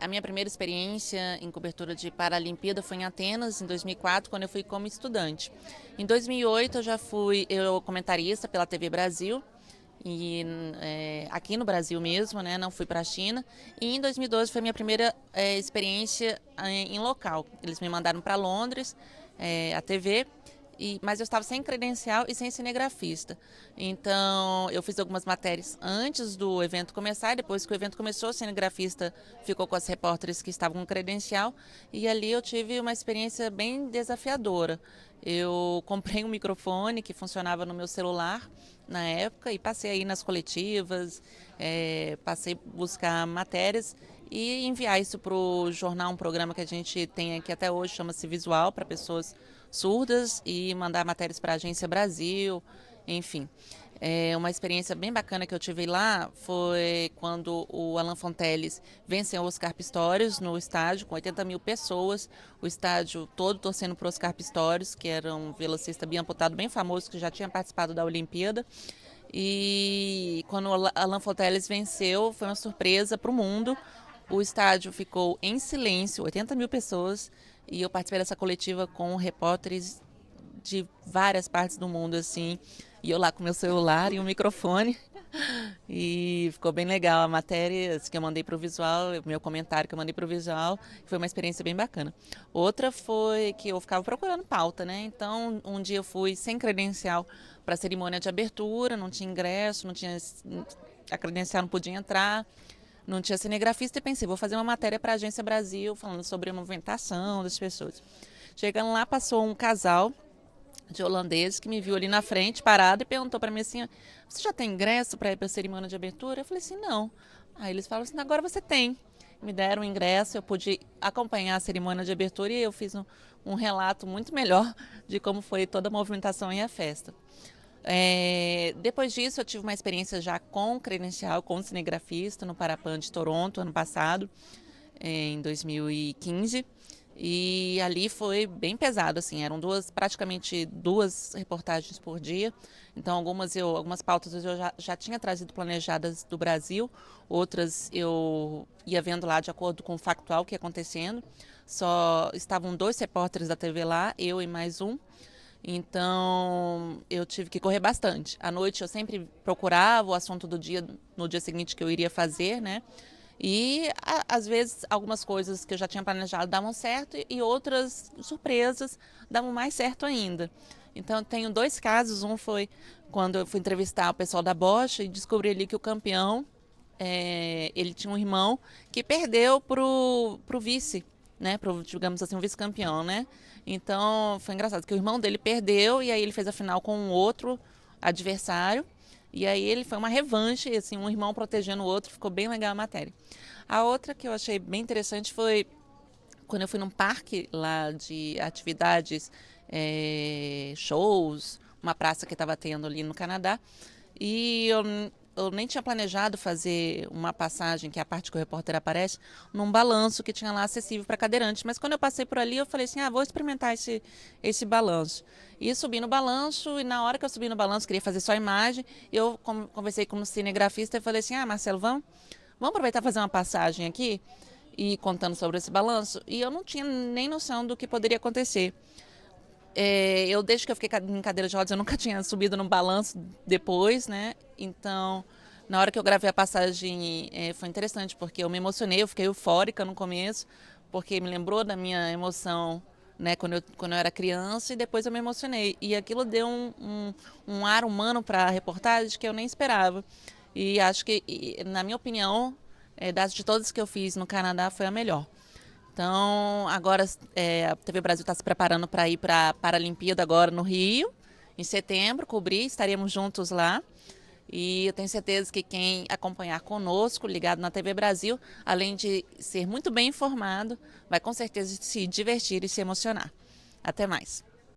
A minha primeira experiência em cobertura de Paralimpíada foi em Atenas, em 2004, quando eu fui como estudante. Em 2008 eu já fui comentarista pela TV Brasil, e aqui no Brasil mesmo, né, não fui para a China. E em 2012 foi a minha primeira experiência em local. Eles me mandaram para Londres, a TV, mas eu estava sem credencial e sem cinegrafista. Então, eu fiz algumas matérias antes do evento começar, e depois que o evento começou, o cinegrafista ficou com as repórteres que estavam com credencial, e ali eu tive uma experiência bem desafiadora. Eu comprei um microfone que funcionava no meu celular na época e passei aí nas coletivas, passei a buscar matérias e enviar isso para o jornal, um programa que a gente tem aqui até hoje, chama-se Visual, para pessoas surdas, e mandar matérias para a Agência Brasil, enfim. Uma experiência bem bacana que eu tive lá foi quando o Alan Fonteles venceu o Oscar Pistorius no estádio, com 80 mil pessoas, o estádio todo torcendo para o Oscar Pistorius, que era um velocista bem-amputado, bem famoso, que já tinha participado da Olimpíada. E quando o Alan Fonteles venceu, foi uma surpresa para o mundo. O estádio ficou em silêncio, 80 mil pessoas, e eu participei dessa coletiva com repórteres de várias partes do mundo, assim, e eu lá com meu celular e um microfone, e ficou bem legal a matéria que eu mandei para o Visual, meu comentário que eu mandei para o Visual, foi uma experiência bem bacana. Outra foi que eu ficava procurando pauta, né? Então, um dia eu fui sem credencial para a cerimônia de abertura, não tinha ingresso, não tinha a credencial, não podia entrar, não tinha cinegrafista, e pensei, vou fazer uma matéria para a Agência Brasil falando sobre a movimentação das pessoas. Chegando lá, passou um casal de holandeses que me viu ali na frente, parado, e perguntou para mim assim: você já tem ingresso para ir para a cerimônia de abertura? Eu falei assim: não. Aí eles falaram assim: agora você tem. Me deram o ingresso, eu pude acompanhar a cerimônia de abertura, e eu fiz um relato muito melhor de como foi toda a movimentação e a festa. Depois disso, eu tive uma experiência já com credencial, com cinegrafista, no Parapan de Toronto, ano passado, em 2015. E ali foi bem pesado, assim, eram praticamente duas reportagens por dia. Então, algumas pautas eu já tinha trazido planejadas do Brasil, outras eu ia vendo lá de acordo com o factual que ia acontecendo. Só estavam dois repórteres da TV lá, eu e mais um. Então, eu tive que correr bastante. À noite eu sempre procurava o assunto do dia, no dia seguinte, que eu iria fazer, né? E, às vezes, algumas coisas que eu já tinha planejado davam certo, e outras surpresas davam mais certo ainda. Então, eu tenho dois casos. Um foi quando eu fui entrevistar o pessoal da Bosch e descobri ali que o campeão, ele tinha um irmão que perdeu pro vice, né, digamos assim, um vice-campeão, né? Então, foi engraçado que o irmão dele perdeu, e aí ele fez a final com um outro adversário, e aí ele foi uma revanche, assim, um irmão protegendo o outro, ficou bem legal a matéria. A outra que eu achei bem interessante foi quando eu fui num parque lá de atividades, shows, uma praça que estava tendo ali no Canadá, e eu nem tinha planejado fazer uma passagem, que é a parte que o repórter aparece, num balanço que tinha lá acessível para cadeirantes. Mas quando eu passei por ali, eu falei assim: vou experimentar esse balanço. E subi no balanço, e na hora que eu subi no balanço, queria fazer só a imagem, eu conversei com um cinegrafista e falei assim: Marcelo, vamos aproveitar e fazer uma passagem aqui, e contando sobre esse balanço. E eu não tinha nem noção do que poderia acontecer. Desde que eu fiquei em cadeira de rodas, eu nunca tinha subido num balanço depois, né? Então, na hora que eu gravei a passagem, foi interessante, porque eu me emocionei, eu fiquei eufórica no começo, porque me lembrou da minha emoção, né, quando eu era criança, e depois eu me emocionei. E aquilo deu um ar humano para a reportagem que eu nem esperava. E acho que, na minha opinião, de todas que eu fiz no Canadá, foi a melhor. Então, agora a TV Brasil está se preparando para ir para a Paralimpíada agora no Rio, em setembro, cobrir, estaremos juntos lá. E eu tenho certeza que quem acompanhar conosco, ligado na TV Brasil, além de ser muito bem informado, vai com certeza se divertir e se emocionar. Até mais.